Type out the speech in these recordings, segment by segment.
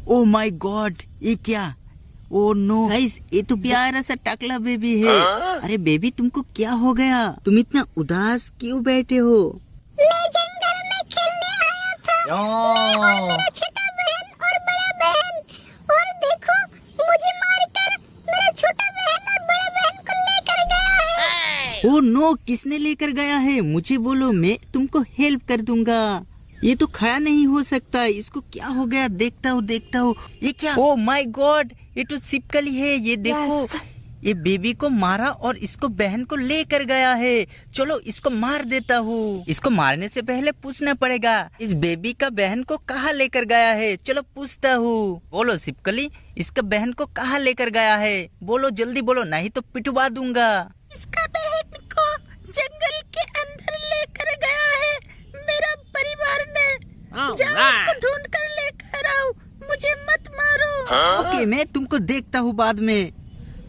Oh my God, ये क्या? Oh no guys, ये तो प्यारा सा टकला बेबी है। अरे बेबी, तुमको क्या हो गया? तुम इतना उदास क्यों बैठे हो? मैं जंगल में खेलने आया था। मैं और मेरा छोटा बहन और बड़ा बहन, और देखो मुझे मारकर मेरा छोटा बहन और बड़ा बहन को लेकर गया है। ओ नो, किसने लेकर गया है? मुझे बोलो, मैं तुमको हेल्प कर दूंगा। ये तो खड़ा नहीं हो सकता, इसको क्या हो गया? देखता हूँ। ये क्या? ओ माय गॉड, ये तो छिपकली है। ये देखो, ये बेबी को मारा और इसको बहन को लेकर गया है। चलो इसको मार देता हूँ। इसको मारने से पहले पूछना पड़ेगा, इस बेबी का बहन को कहाँ लेकर गया है। चलो पूछता हूँ। बोलो छिपकली, इसका बहन को कहाँ लेकर गया है? बोलो जल्दी बोलो, नहीं तो पिटवा दूंगा। इसका बहन को जंगल के अंदर लेकर गया है मेरा परिवार ने। जाओ उसको ढूंढ कर लेकर आओ, मुझे मत मारो। ओके, मैं तुमको देखता हूँ बाद में।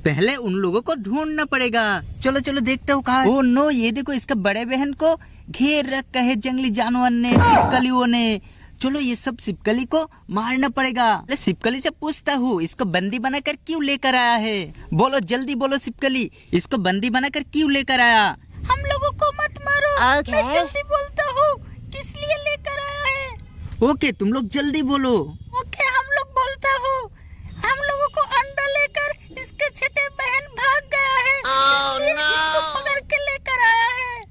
पहले उन लोगों को ढूंढना पड़ेगा। चलो चलो देखता हूँ कहाँ। ओह नो, ये देखो, इसका बड़े बहन को घेर रखा है जंगली जानवर ने, छिपकलियों ने। चलो ये सब छिपकली को मारना पड़ेगा। छिपकली से पूछता हूँ, इसको बंदी बनाकर क्यों लेकर आया है? बोलो जल्दी बोलो छिपकली, इसको बंदी बनाकर क्यों लेकर आया? हम लोगों को मत मारो। मैं जल्दी बोलता हूँ, किस लिए लेकर आया है। ओके, तुम लोग जल्दी बोलो। ओके, हम लोग बोलता हूँ। हम लोगों को अंडा लेकर इसके छोटे बहन भाग गया है, इसलिए इसको पकड़ के लेकर आया है।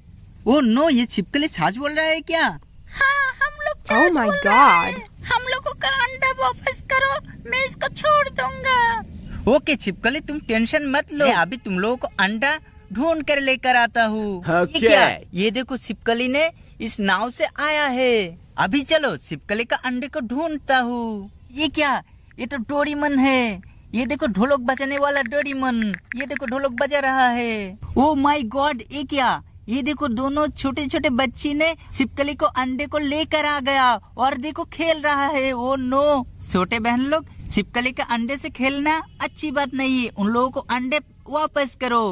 ओह नो, ये छिपकली सच बोल रहा है क्या? हाँ, हम लोग सच बोल रहे हैं। हम लोगों का अंडा वापस करो, मैं इसको छोड़ दूंगा। ओके छिपकली, तुम टेंशन मत लो, अभी तुम लोगों को अंडा ढूंढ कर लेकर आता हूँ। ये क्या? ये देखो, छिपकली ने इस नाव से आया है। अभी चलो छिपकली का अंडे को ढूंढता हूँ। ये क्या? ये तो डोरेमोन है। ये देखो, ढोलक बजाने वाला डोरेमोन। ये देखो, ढोलक बजा रहा है। ओ माय गॉड, ये क्या? ये देखो, दोनों छोटे छोटे बच्चे ने छिपकली को अंडे को लेकर आ गया और देखो खेल रहा है। ओ नो, छोटे बहन लोग, छिपकली के अंडे से खेलना अच्छी बात नहीं है। उन लोगों को अंडे वापस करो।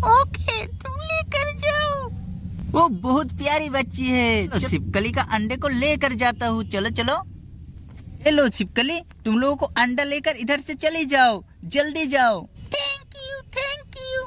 ओके, तुम लेकर जाओ। वो बहुत प्यारी बच्ची है। तो छिपकली का अंडे को लेकर जाता हूँ। चलो चलो। हेलो छिपकली, तुम लोगों को अंडा लेकर इधर से चली जाओ, जल्दी जाओ। Thank you.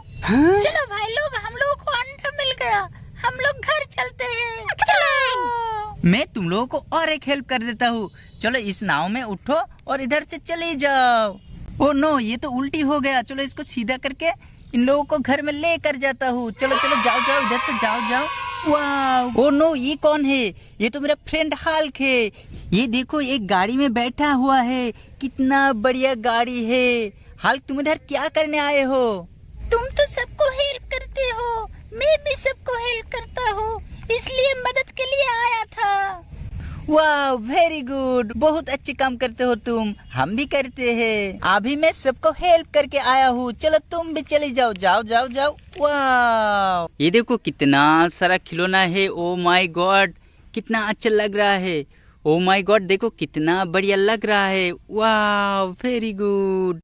चलो भाई लोग, हम लोगों को अंडा मिल गया। हम लोग घर चलते हैं। चलो। मैं तुम लोगों को और एक हेल्प कर देता हूँ। चलो इस नाव में उठो और इधर से चली जाओ। ओ नो, ये तो उल्टी हो गया। चलो इसको सीधा करके इन लोगों को घर में लेकर जाता हूँ। चलो चलो, जाओ जाओ, इधर से जाओ। वाह! ओ नो, ये कौन है? ये तो मेरा फ्रेंड हल्क है। ये देखो, एक गाड़ी में बैठा हुआ है। कितना बढ़िया गाड़ी है। हल्क, तुम इधर क्या करने आए हो? तुम तो सबको हेल्प करते हो, मैं भी सबको हेल्प करता हूँ, इसलिए मदद के लिए आया था। वाह, वेरी गुड, बहुत अच्छे काम करते हो तुम। हम भी करते हैं। अभी मैं सबको हेल्प करके आया हूँ। चलो तुम भी चली जाओ। जाओ। वाह, ये देखो कितना सारा खिलौना है। ओ माय गॉड, कितना अच्छा लग रहा है। ओ माय गॉड, देखो कितना बढ़िया लग रहा है। वाह, वेरी गुड।